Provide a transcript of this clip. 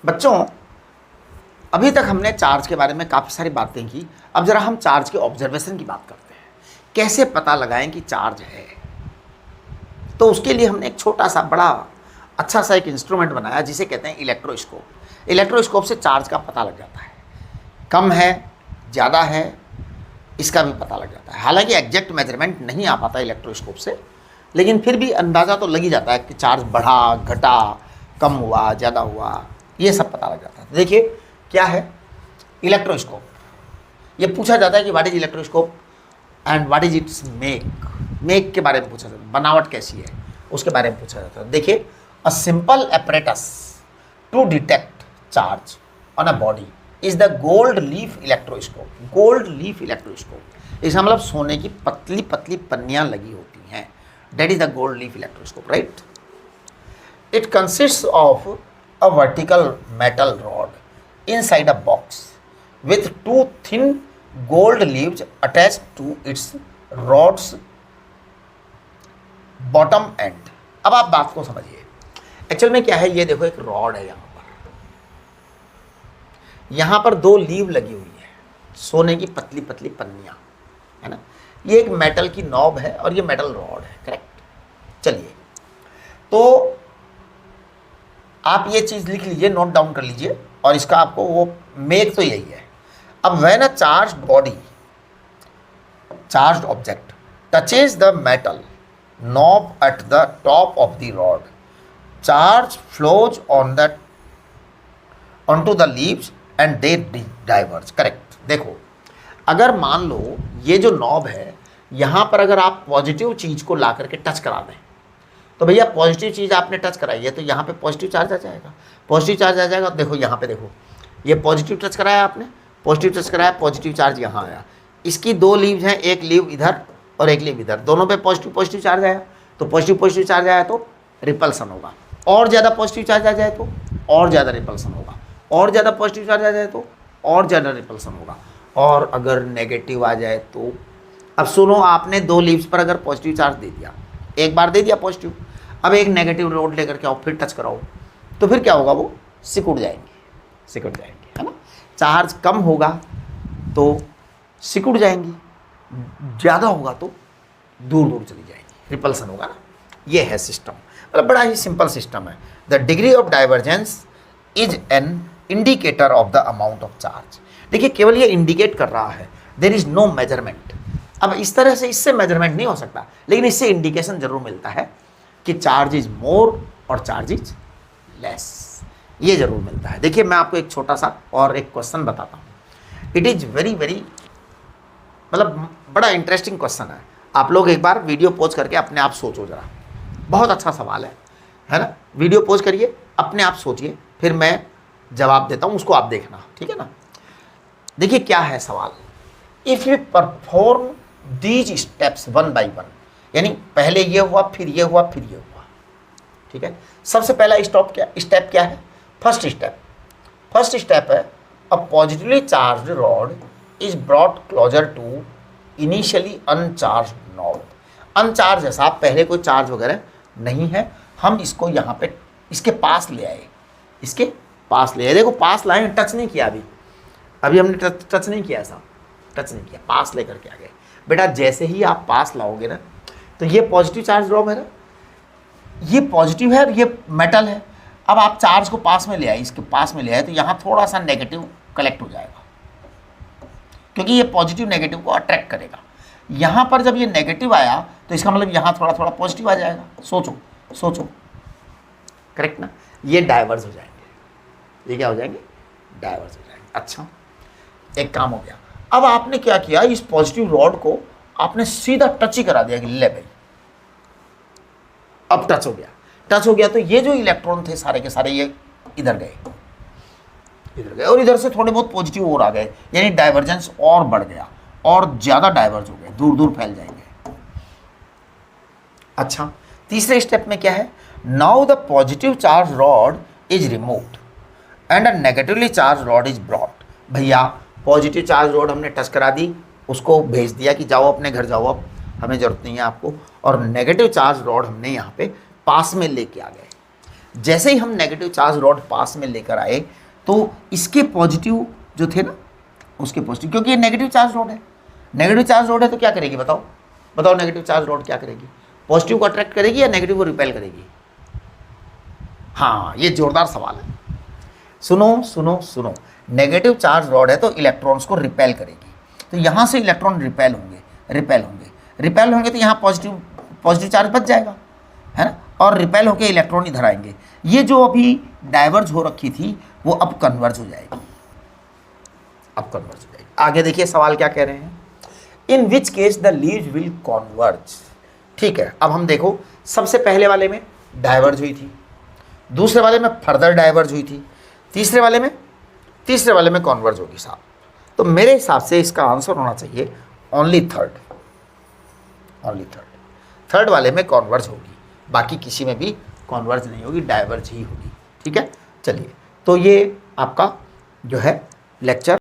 बच्चों, अभी तक हमने चार्ज के बारे में काफ़ी सारी बातें की। अब जरा हम चार्ज के ऑब्जर्वेशन की बात करते हैं। कैसे पता लगाएं कि चार्ज है? तो उसके लिए हमने एक छोटा सा बड़ा अच्छा सा एक इंस्ट्रूमेंट बनाया जिसे कहते हैं इलेक्ट्रोस्कोप। इलेक्ट्रोस्कोप से चार्ज का पता लग जाता है, कम है ज़्यादा है इसका भी पता लग जाता है। हालांकि एग्जैक्ट मेजरमेंट नहीं आ पाता इलेक्ट्रोस्कोप से, लेकिन फिर भी अंदाज़ा तो लग ही जाता है कि चार्ज बढ़ा घटा, कम हुआ ज़्यादा हुआ, ये सब पता लग जाता है। देखिए क्या है इलेक्ट्रोस्कोप। ये पूछा जाता है कि what is electroscope and what is it's make के बारे में पूछा जाता है, बनावट कैसी है उसके बारे में पूछा जाता है। देखिए, a simple apparatus to detect charge on a body is the gold leaf electroscope. Gold leaf electroscope, इसका मतलब सोने की पतली पतली पन्नियाँ लगी होती हैं। That is the gold leaf electroscope, right. It consist of a vertical metal rod inside a box with two thin gold leaves attached to its rod's bottom end। अब आप बात को समझिए, एक्चुअल में क्या है, ये देखो एक रॉड है, यहां पर दो लीव लगी हुई है, सोने की पतली पतली पन्नियां, है ना। ये एक मेटल की नॉब है और ये मेटल रॉड है, करेक्ट। चलिए, तो आप ये चीज लिख लीजिए, नोट डाउन कर लीजिए, और इसका आपको वो मेक तो यही है। अब when a charge body, charge object touches the metal knob at the top of the rod, charge flows on to the leaves and they diverge. Correct. देखो, अगर मान लो ये जो नॉब है, यहाँ पर अगर आप पॉजिटिव चीज़ को ला करके टच करा दें, तो भैया पॉजिटिव चीज़ आपने टच कराई है तो यहाँ पे पॉजिटिव चार्ज आ जाएगा। पॉजिटिव चार्ज आ जाएगा, देखो यहाँ पे देखो, ये पॉजिटिव टच कराया आपने, पॉजिटिव टच कराया, पॉजिटिव चार्ज यहाँ आया। इसकी दो लीव्स हैं, एक लीव इधर और एक लीव इधर, दोनों पे पॉजिटिव पॉजिटिव चार्ज आया, तो पॉजिटिव चार्ज आया तो रिपल्सन होगा। और ज़्यादा पॉजिटिव चार्ज आ जाए तो और ज़्यादा रिपल्सन होगा, और ज़्यादा पॉजिटिव चार्ज आ जाए तो और ज़्यादा रिपल्सन होगा, और अगर नेगेटिव आ जाए तो, अब सुनो, आपने दो लीव्स पर अगर पॉजिटिव चार्ज दे दिया, एक बार दे दिया पॉजिटिव, अब एक नेगेटिव रोड लेकर के आओ, फिर टच कराओ, तो फिर क्या होगा, वो सिकुड़ जाएंगे, है ना। चार्ज कम होगा तो सिकुड़ जाएंगी, ज़्यादा होगा तो दूर दूर चली जाएंगी, रिपल्सन होगा ना। ये है सिस्टम, मतलब बड़ा ही सिंपल सिस्टम है। The degree of divergence is an indicator of the amount of charge. देखिए, केवल ये इंडिकेट कर रहा है, देयर इज नो मेजरमेंट। अब इस तरह से इससे मेजरमेंट नहीं हो सकता, लेकिन इससे इंडिकेशन जरूर मिलता है कि चार्ज इज मोर और चार्ज इज लेस, ये जरूर मिलता है। देखिए, मैं आपको एक छोटा सा और एक क्वेश्चन बताता हूँ। इट इज़ वेरी मतलब बड़ा इंटरेस्टिंग क्वेश्चन है। आप लोग एक बार वीडियो पॉज करके अपने आप सोचो जरा, बहुत अच्छा सवाल है ना। वीडियो पॉज करिए, अपने आप सोचिए, फिर मैं जवाब देता हूँ, उसको आप देखना, ठीक है ना। देखिए क्या है सवाल। If you perform these steps one by one, यानी पहले ये हुआ, फिर ये हुआ, फिर ये हुआ, ठीक है। सबसे पहला स्टेप क्या है? फर्स्ट स्टेप है, a positively charge rod is brought closer to initially uncharge knob. Uncharge है साहब, पहले कोई चार्ज वगैरह नहीं है, हम इसको यहाँ पे इसके पास ले आए, देखो पास लाए, टच नहीं किया अभी हमने टच नहीं किया साहब, टच नहीं किया, पास लेकर के आ गए। बेटा जैसे ही आप पास लाओगे ना, तो ये पॉजिटिव चार्ज ड्रॉप है ना, ये पॉजिटिव है और ये मेटल है। अब आप चार्ज को पास में ले आए, इसके पास में ले आए, तो यहाँ थोड़ा सा नेगेटिव कलेक्ट हो जाएगा, क्योंकि ये पॉजिटिव नेगेटिव को अट्रैक्ट करेगा। यहाँ पर जब ये नेगेटिव आया तो इसका मतलब यहाँ थोड़ा थोड़ा पॉजिटिव आ जाएगा। सोचो, करेक्ट ना। ये डाइवर्स हो जाएंगे, ये क्या हो जाएंगे? डाइवर्स हो जाएंगे। अच्छा, एक काम हो गया। अब आपने क्या किया, इस पॉजिटिव रॉड को आपने सीधा टच ही करा दिया कि ले भाई, अब टच हो गया तो ये जो इलेक्ट्रॉन थे सारे के सारे ये इधर गए और इधर से थोड़े बहुत पॉजिटिव और आ गए, यानी डाइवर्जेंस और बढ़ गया और ज़्यादा डाइवर्ज हो गए, दूर दूर फैल जाएंगे। अच्छा, तीसरे स्टेप में क्या है? Now the positive charge rod is removed and a negatively charge rod is brought. भैया पॉजिटिव चार्ज रॉड हमने टच करा दी, उसको भेज दिया कि जाओ अपने घर जाओ, अब हमें ज़रूरत नहीं है आपको, और नेगेटिव चार्ज रॉड हमने यहाँ पे पास में लेके आ गए। जैसे ही हम नेगेटिव चार्ज रॉड पास में लेकर आए तो इसके पॉजिटिव जो थे ना उसके पॉजिटिव, क्योंकि ये नेगेटिव चार्ज रॉड है, नेगेटिव चार्ज रॉड है तो क्या करेगी बताओ, बताओ नेगेटिव चार्ज रॉड क्या करेगी, पॉजिटिव को अट्रैक्ट करेगी या नेगेटिव को रिपेल करेगी? हाँ, ये जोरदार सवाल है। सुनो सुनो सुनो, नेगेटिव चार्ज रॉड है तो इलेक्ट्रॉन्स को रिपेल करेगी, तो यहाँ से इलेक्ट्रॉन रिपेल होंगे, रिपेल होंगे, रिपेल होंगे तो यहाँ पॉजिटिव चार्ज बच जाएगा, है ना, और रिपेल होकर इलेक्ट्रॉन इधर आएंगे। ये जो अभी डाइवर्ज हो रखी थी वो अब कन्वर्ज हो जाएगी, अब कन्वर्ज हो जाएगी। आगे देखिए सवाल क्या कह रहे हैं, in which case the leaves will converge. ठीक है, अब हम देखो, सबसे पहले वाले में डाइवर्ज हुई थी, दूसरे वाले में फर्दर डाइवर्ज हुई थी, तीसरे वाले में कॉन्वर्ज होगी साहब। तो मेरे हिसाब से इसका आंसर होना चाहिए ओनली थर्ड, ओनली थर्ड वाले में कॉन्वर्ज होगी, बाकी किसी में भी कॉन्वर्ज नहीं होगी, डाइवर्ज ही होगी। ठीक है, चलिए, तो ये आपका जो है लेक्चर